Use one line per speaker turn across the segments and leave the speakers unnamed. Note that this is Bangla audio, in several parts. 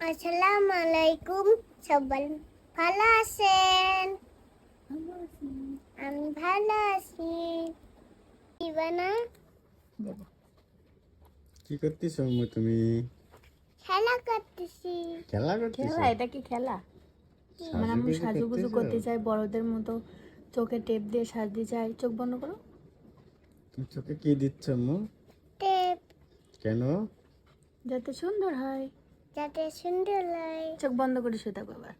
আসসালামু আলাইকুম। সবাই ভালো আছেন? আমি ভালো আছি। ইবানা
কি করতেছ তুমি?
খেলা করতেছি।
খেলা করতেছ?
খেলা? এটা কি খেলা? মানে আমি
সাজুগুজু
সাজুগুজু
করতেছ?
করতে চাই, বড়দের মতো চোখে টেপ দিয়ে সাজতে চাই। চোখ বন্ধ করো।
তুমি চোখে কি দিচ্ছ আম্মু?
টেপ
কেন?
যাতে সুন্দর হয়।
যাতে সুন্দর লাগে।
চোখ বন্ধ করে শুয়ে থাকো এবার।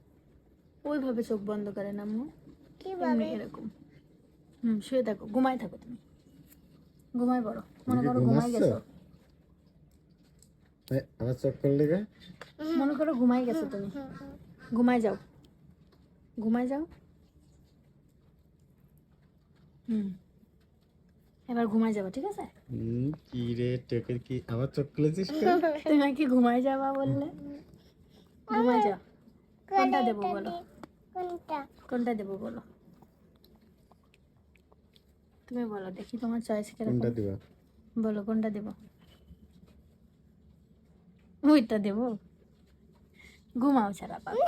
ওইভাবে চোখ বন্ধ করে না আম্মু, এমনি
কিভাবে?
এরকম। শুয়ে থাকো, ঘুমাই থাকো তুমি। ঘুমাই পড়ো, মনে
তুমি কি
করো ঘুমাই
ঘুমাচ্ছ?
গেছো।
আবার চোখ করলে কে?
মনে করো ঘুমাই গেছো তুমি। ঘুমাই যাও, ঘুমাই যাও। এবার ঘুমাই যাবো, ঠিক আছে?
কি রে চোখের কি আবার চোখ খুলেছিস কেন?
তুমি কি ঘুমাই যাবা বললে? ঘুমাই যাও। কোনটা দেবো বলো?
কোনটা?
কোনটা দেবো বলো? তুমি বলো দেখি তোমার চয়েস কিরকম।
কোনটা দিবা?
বলো কোনটা দেবো? ওইটা দেবো? ঘুমাও ছাড়া পাবো।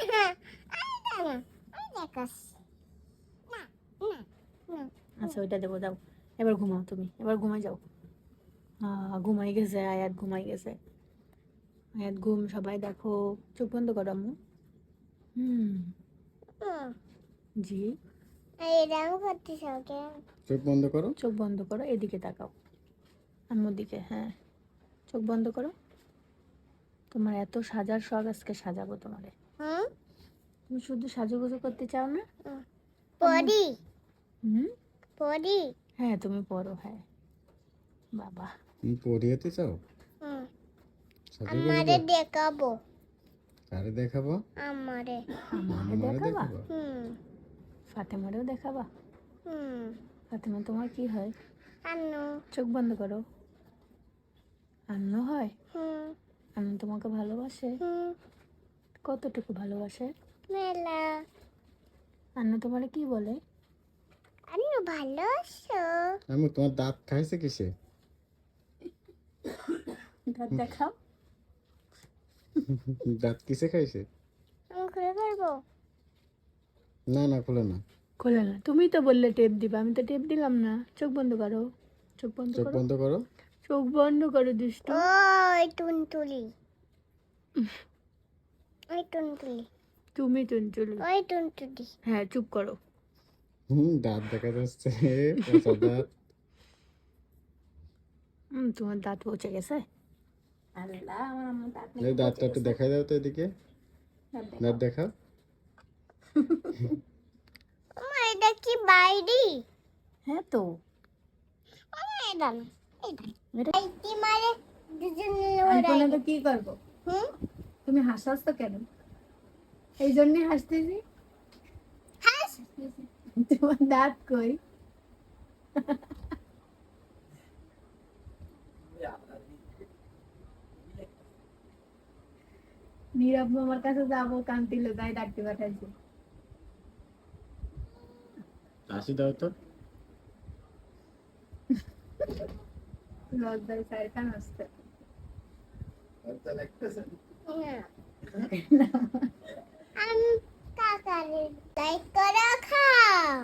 আচ্ছা ওইটা দেবো, দাও। এবার ঘুমাও তুমি, এবার ঘুমাই যাও। ঘুমাই গেছে আয়াত, ঘুমাই গেছে আয়াত। ঘুম সবাই দেখো। চোখ বন্ধ করো আম্মু। জি,
এরকম করতেছ কেন?
চোখ বন্ধ করো।
চোখ বন্ধ করো, এদিকে তাকাও, আম্মুর দিকে। হ্যাঁ, চোখ বন্ধ করো। তোমার এত সাজার শখ, আজকে সাজাবো তোমারে। তুমি শুধু সাজুগুজু করতে চাও না?
পড়ি
হুম,
পড়ি।
হ্যাঁ তুমি পড়ো। হ্যাঁ বাবা,
তুমি পড়িয়েতে চাও? সাজুগুজু
আমারে
করো?
দেখাবো।
কারে দেখাবো?
আমারে।
আমারে
আমারে
দেখাবা?
দেখাবো?
ফাতেমারেও দেখাবা?
হুম
ফাতেমা তোমার কি হয়?
আন্নু।
চোখ বন্ধ করো। আন্নু হয়?
হুম
আন্নু তোমাকে ভালোবাসে?
হুম
কতটুকু ভালোবাসে?
মেলা।
আন্নু তোমারে কি বলে?
আন্নু ভালো আছো?
আম্মু তোমার দাঁত খাইছে কিসে?
দাঁত দেখাও।
দাঁত কিসে খাইছে?
আমি খুলে পারবো?
না না খুলে না।
খোলে না? তুমি তো বললে টেপ দিবা, আমি তো টেপ দিলাম না। চোখ বন্ধ করো, চোখ বন্ধ
চোখ
করো,
বন্ধ করো।
চোখ বন্ধ করো দুষ্টু।
ওই টুনটুলি। ওই টুনটুলি।
তুমি টুনটুলি।
ওই টুনটুলি।
হ্যাঁ চুপ করো।
দাঁত দেখা যাচ্ছে। পচা দাঁত।
তোমার দাঁত পচে গেছে? আল্লাহ, আমার আমার দাঁত
এই
নাকি
দাঁতটা
পচে
একটু
গেছে।
দেখা যাও তো এদিকে।
দাঁত দেখাও।
দাঁত দেখাও।
আমার এটা কি বাইরি?
হ্যাঁ তো,
আমার এটা না। এটা।
এটা
এই কি মারে দুজনে
আইফোনে
লড়াই।
তো কি করবো?
হুম
তুমি হাসাস তো কেন? এই জন্যই হাসতেছি।
হাস।
তোমার দাঁত কই? নীরব মামার কাছে যাবো, কান্তিল তাই ডাকতে পাঠাইছে।
হাসি দাও তো।
লজ্জায় স্যার কান আসতে।
আমি কাকারে লাইক করে খাও।